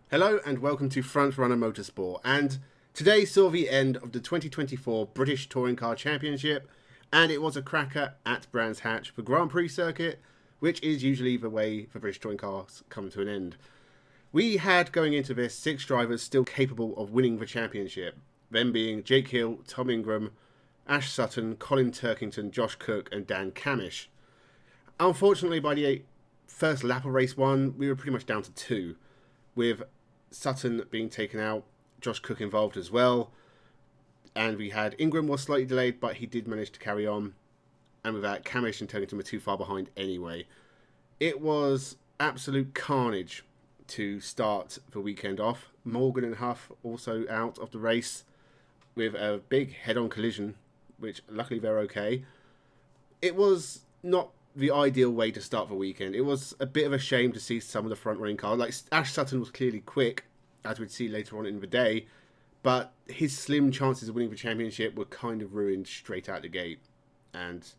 Hello and welcome to Frontrunner Motorsport, and today saw the end of the 2024 British Touring Car Championship, and it was a cracker at Brands Hatch, the Grand Prix circuit, which is usually the way the British Touring Cars come to an end. We had, going into this, 6 drivers still capable of winning the championship, them being Jake Hill, Tom Ingram, Ash Sutton, Colin Turkington, Josh Cook and Dan Camish. Unfortunately, by the first lap of race 1, we were pretty much down to 2, with Sutton being taken out, Josh Cook involved as well, and we had Ingram was slightly delayed, but he did manage to carry on, and with that, Camish and Turkington were too far behind anyway. It was absolute carnage to start the weekend off. Morgan and Huff also out of the race with a big head-on collision, which luckily they're okay. It was not the ideal way to start the weekend. It was a bit of a shame to see some of the front-running cars. Like, Ash Sutton was clearly quick, as we'd see later on in the day, but his slim chances of winning the championship were kind of ruined straight out the gate. And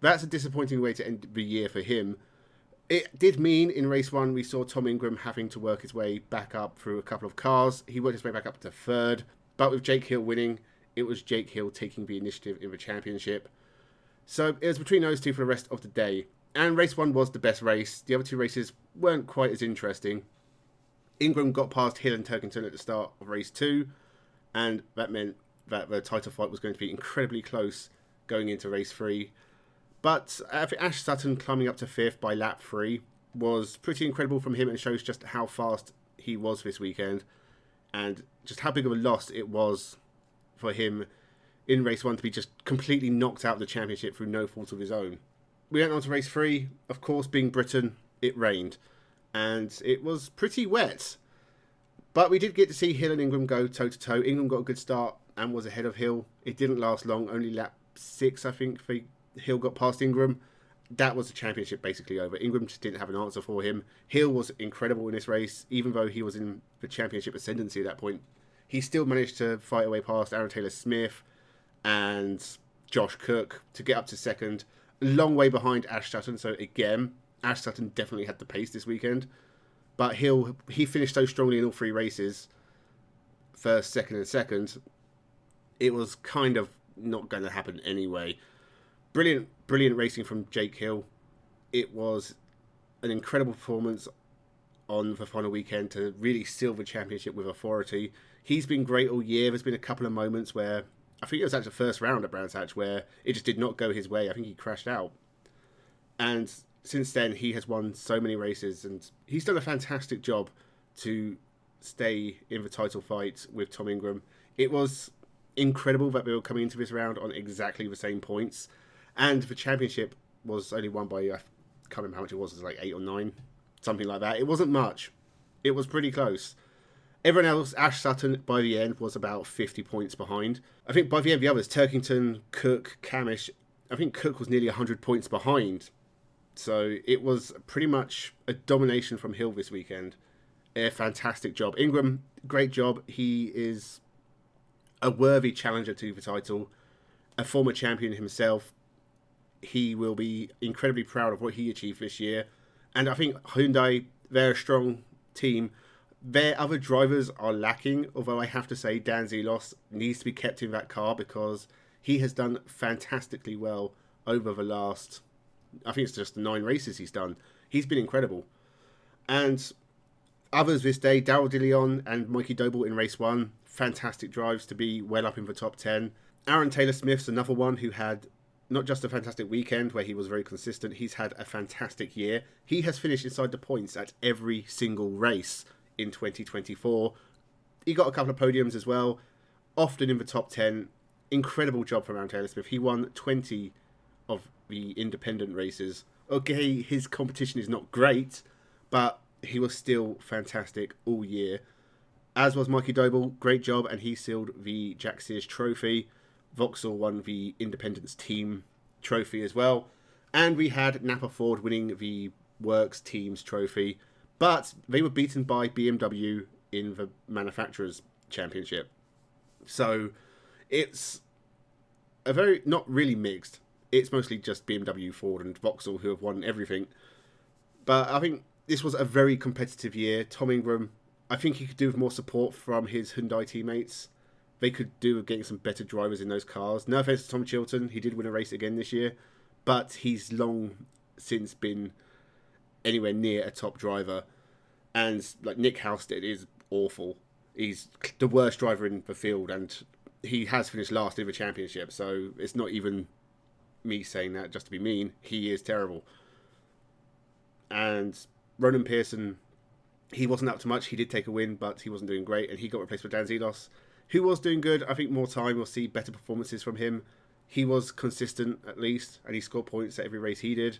that's a disappointing way to end the year for him. It did mean in race 1 we saw Tom Ingram having to work his way back up through a couple of cars. He worked his way back up to 3rd, but with Jake Hill winning, it was Jake Hill taking the initiative in the championship. So it was between those two for the rest of the day. And race 1 was the best race. The other 2 races weren't quite as interesting. Ingram got past Hill and Turkington at the start of race 2. And that meant that the title fight was going to be incredibly close going into race 3. But Ash Sutton climbing up to 5th by lap 3 was pretty incredible from him, and shows just how fast he was this weekend. And just how big of a loss it was for him in race 1 to be just completely knocked out of the championship through no fault of his own. We went on to race 3. Of course, being Britain, it rained. And it was pretty wet. But we did get to see Hill and Ingram go toe-to-toe. Ingram got a good start and was ahead of Hill. It didn't last long. Only lap 6, I think, Hill got past Ingram. That was the championship basically over. Ingram just didn't have an answer for him. Hill was incredible in this race. Even though he was in the championship ascendancy at that point, he still managed to fight away past Aaron Taylor-Smith and Josh Cook to get up to 2nd. A long way behind Ash Sutton, so again, Ash Sutton definitely had the pace this weekend. But he finished so strongly in all 3 races, 1st, 2nd and 2nd, it was kind of not going to happen anyway. Brilliant racing from Jake Hill. It was an incredible performance on the final weekend to really seal the championship with authority. He's been great all year. There's been a couple of moments where, I think it was actually the first round at Brands Hatch, where it just did not go his way. I think he crashed out. And since then, he has won so many races, and he's done a fantastic job to stay in the title fight with Tom Ingram. It was incredible that they were coming into this round on exactly the same points. And the championship was only won by, I can't remember how much it was like 8 or 9, something like that. It wasn't much. It was pretty close. Everyone else, Ash Sutton, by the end, was about 50 points behind. I think by the end, the others, Turkington, Cook, Camish, I think Cook was nearly 100 points behind. So it was pretty much a domination from Hill this weekend. A fantastic job. Ingram, great job. He is a worthy challenger to the title, a former champion himself. He will be incredibly proud of what he achieved this year. And I think Hyundai, they're a strong team. Their other drivers are lacking, although I have to say Dan Zelos needs to be kept in that car because he has done fantastically well over the last, I think it's just 9 races he's done. He's been incredible. And others this day, Darryl DeLeon and Mikey Doble in race 1, fantastic drives to be well up in the top 10. Aaron Taylor-Smith's another one who had not just a fantastic weekend where he was very consistent, he's had a fantastic year. He has finished inside the points at every single race in 2024. He got a couple of podiums as well, often in the top 10. Incredible job from Aaron Taylor-Smith. He won 20 of the independent races. Okay, his competition is not great, but he was still fantastic all year. As was Mikey Doble, great job, and he sealed the Jack Sears Trophy. Vauxhall won the Independence Team Trophy as well. And we had Napa Ford winning the Works Teams Trophy, but they were beaten by BMW in the Manufacturers Championship. So it's a very, not really mixed. It's mostly just BMW, Ford and Vauxhall who have won everything. But I think this was a very competitive year. Tom Ingram I think he could do with more support from his Hyundai teammates. They could do with getting some better drivers in those cars. No offense to Tom Chilton, he did win a race again this year, but he's long since been anywhere near a top driver. And like Nick Halstead is awful. He's the worst driver in the field, and he has finished last in the championship. So it's not even me saying that just to be mean. He is terrible. And Ronan Pearson, he wasn't up to much. He did take a win, but he wasn't doing great, and he got replaced by Dan Zelos, who was doing good. I think more time we'll see better performances from him. He was consistent at least, and he scored points at every race he did.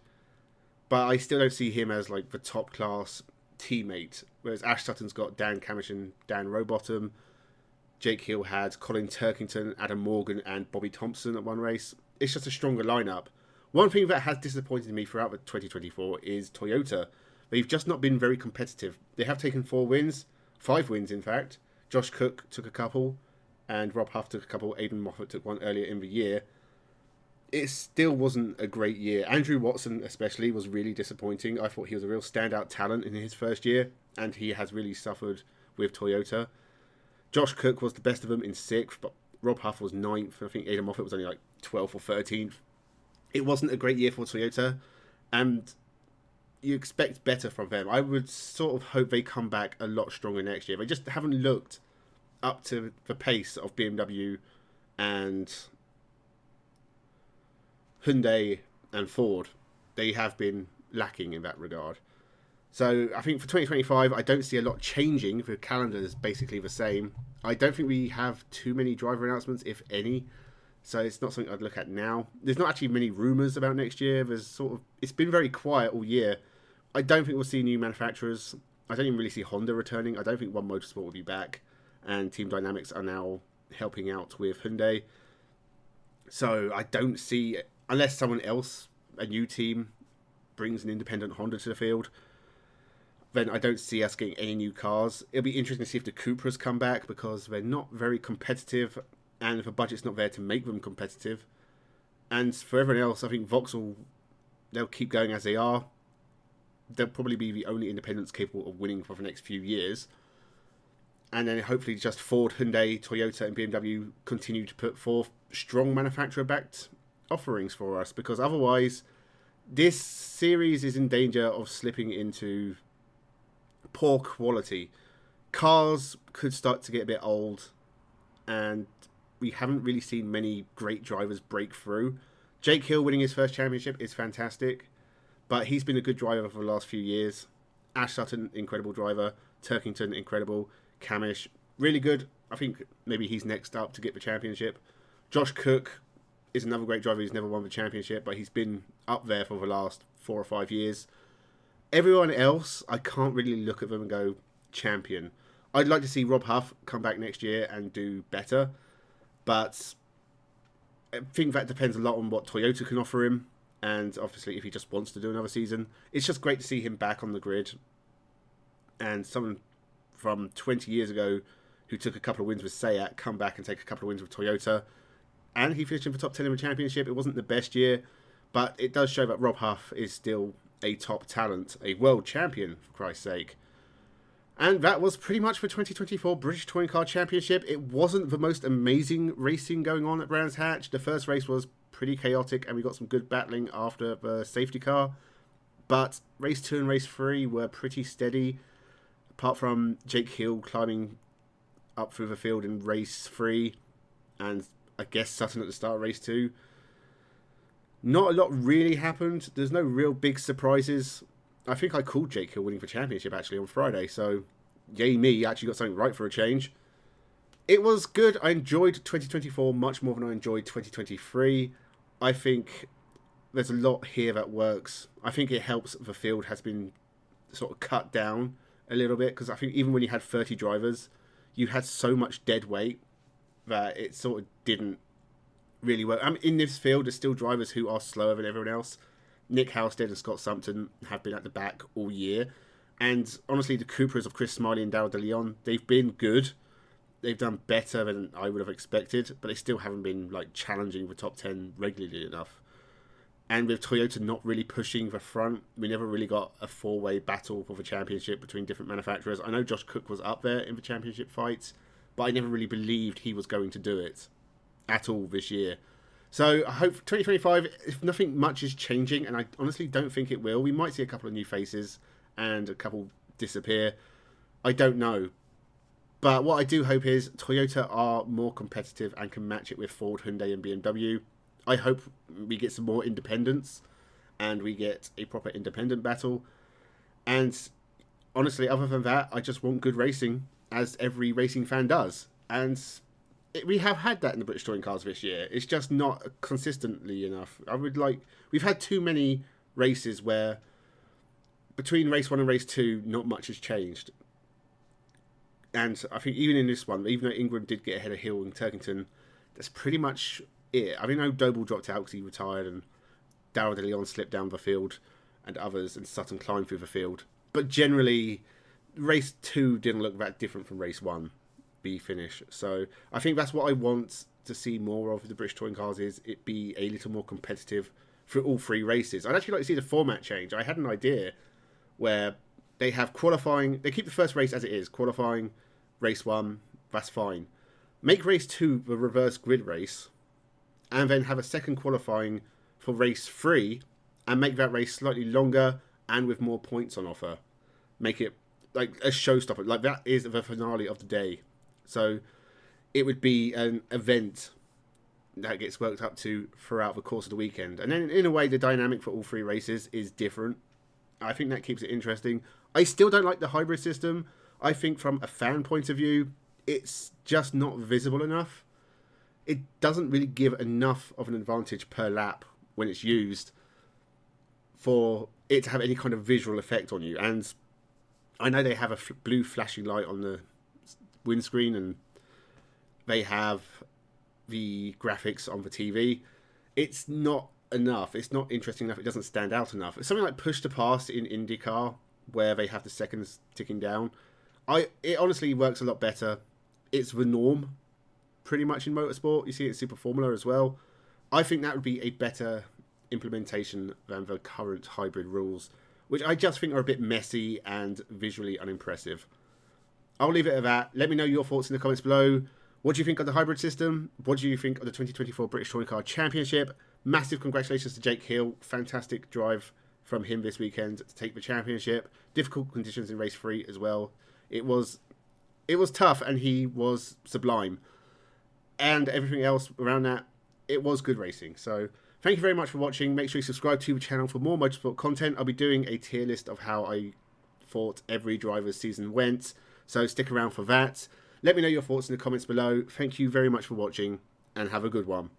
But I still don't see him as like the top class teammate. Whereas Ash Sutton's got Dan Camish and Dan Rowbottom. Jake Hill had Colin Turkington, Adam Morgan, and Bobby Thompson at one race. It's just a stronger lineup. One thing that has disappointed me throughout the 2024 is Toyota. They've just not been very competitive. They have taken 5 wins in fact. Josh Cook took a couple, and Rob Huff took a couple. Aidan Moffat took one earlier in the year. It still wasn't a great year. Andrew Watson especially was really disappointing. I thought he was a real standout talent in his first year, and he has really suffered with Toyota. Josh Cook was the best of them in 6th, but Rob Huff was 9th, and I think Aidan Moffat was only like 12th or 13th. It wasn't a great year for Toyota, and you expect better from them. I would sort of hope they come back a lot stronger next year. They just haven't looked up to the pace of BMW and Hyundai and Ford. They have been lacking in that regard. So I think for 2025, I don't see a lot changing. The calendar is basically the same. I don't think we have too many driver announcements, if any. So it's not something I'd look at now. There's not actually many rumours about next year. It's been very quiet all year. I don't think we'll see new manufacturers. I don't even really see Honda returning. I don't think One Motorsport will be back. And Team Dynamics are now helping out with Hyundai. So I don't see, unless someone else, a new team, brings an independent Honda to the field, then I don't see us getting any new cars. It'll be interesting to see if the Cupras come back, because they're not very competitive, and the budget's not there to make them competitive. And for everyone else, I think Vauxhall, they'll keep going as they are. They'll probably be the only independents capable of winning for the next few years. And then hopefully just Ford, Hyundai, Toyota and BMW continue to put forth strong manufacturer-backed offerings for us, because otherwise this series is in danger of slipping into poor quality. Cars could start to get a bit old, and we haven't really seen many great drivers break through. Jake Hill winning his first championship is fantastic, but he's been a good driver for the last few years. Ash Sutton, incredible driver. Turkington, incredible. Camish, really good. I think maybe he's next up to get the championship. Josh Cook is another great driver. He's never won the championship, but he's been up there for the last 4 or 5 years. Everyone else, I can't really look at them and go, champion. I'd like to see Rob Huff come back next year and do better, but I think that depends a lot on what Toyota can offer him, and obviously if he just wants to do another season. It's just great to see him back on the grid, and someone from 20 years ago who took a couple of wins with Seat come back and take a couple of wins with Toyota, and he finished in the top 10 in the championship. It wasn't the best year, but it does show that Rob Huff is still a top talent, a world champion, for Christ's sake. And that was pretty much the 2024 British Touring Car Championship. It wasn't the most amazing racing going on at Brands Hatch. The first race was pretty chaotic, and we got some good battling after the safety car. But race 2 and race 3 were pretty steady, apart from Jake Hill climbing up through the field in race 3, and I guess Sutton at the start of race 2. Not a lot really happened. There's no real big surprises. I think I called Jake Hill winning the championship actually on Friday, so yay me, actually got something right for a change. It was good. I enjoyed 2024 much more than I enjoyed 2023. I think there's a lot here that works. I think it helps the field has been sort of cut down a little bit, because I think even when you had 30 drivers, you had so much dead weight that it sort of didn't really work. I mean, in this field, there's still drivers who are slower than everyone else. Nick Halstead and Scott Sumpton have been at the back all year. And honestly, the Cupras of Chris Smiley and Daryl De Leon, they've been good. They've done better than I would have expected, but they still haven't been like challenging the top 10 regularly enough. And with Toyota not really pushing the front, we never really got a four-way battle for the championship between different manufacturers. I know Josh Cook was up there in the championship fights, but I never really believed he was going to do it at all this year. So I hope 2025, if nothing much is changing, and I honestly don't think it will, we might see a couple of new faces and a couple disappear. I don't know. But what I do hope is Toyota are more competitive and can match it with Ford, Hyundai and BMW. I hope we get some more independence and we get a proper independent battle. And honestly, other than that, I just want good racing, as every racing fan does. And we have had that in the British Touring Cars this year. It's just not consistently enough. We've had too many races where between race 1 and race 2, not much has changed. And I think even in this one, even though Ingram did get ahead of Hill and Turkington, that's pretty much it. I mean, I know Doble dropped out because he retired, and Darrell de Leon slipped down the field, and others, and Sutton climbed through the field. But generally, race 2 didn't look that different from race 1, the finish. So I think that's what I want to see more of the British Touring Cars, is it be a little more competitive for all 3 races. I'd actually like to see the format change. I had an idea where they have qualifying, they keep the first race as it is, qualifying, race 1, that's fine. Make race 2 the reverse grid race, and then have a second qualifying for race 3, and make that race slightly longer and with more points on offer. Make it like a showstopper. Like, that is the finale of the day. So it would be an event that gets worked up to throughout the course of the weekend. And then, in a way, the dynamic for all 3 races is different. I think that keeps it interesting. I still don't like the hybrid system. I think from a fan point of view, it's just not visible enough. It doesn't really give enough of an advantage per lap when it's used for it to have any kind of visual effect on you. And I know they have a blue flashing light on the windscreen, and they have the graphics on the TV. It's not enough. It's not interesting enough. It doesn't stand out enough. It's something like push to pass in IndyCar, where they have the seconds ticking down. It honestly works a lot better. It's the norm pretty much in motorsport. You see it in Super Formula as well. I think that would be a better implementation than the current hybrid rules, which I just think are a bit messy and visually unimpressive. I'll leave it at that. Let me know your thoughts in the comments below. What do you think of the hybrid system? What do you think of the 2024 British Touring Car Championship? Massive congratulations to Jake Hill. Fantastic drive from him this weekend to take the championship. Difficult conditions in race 3 as well. It was tough, and he was sublime. And everything else around that, it was good racing. So thank you very much for watching. Make sure you subscribe to the channel for more motorsport content. I'll be doing a tier list of how I thought every driver's season went. So stick around for that. Let me know your thoughts in the comments below. Thank you very much for watching, and have a good one.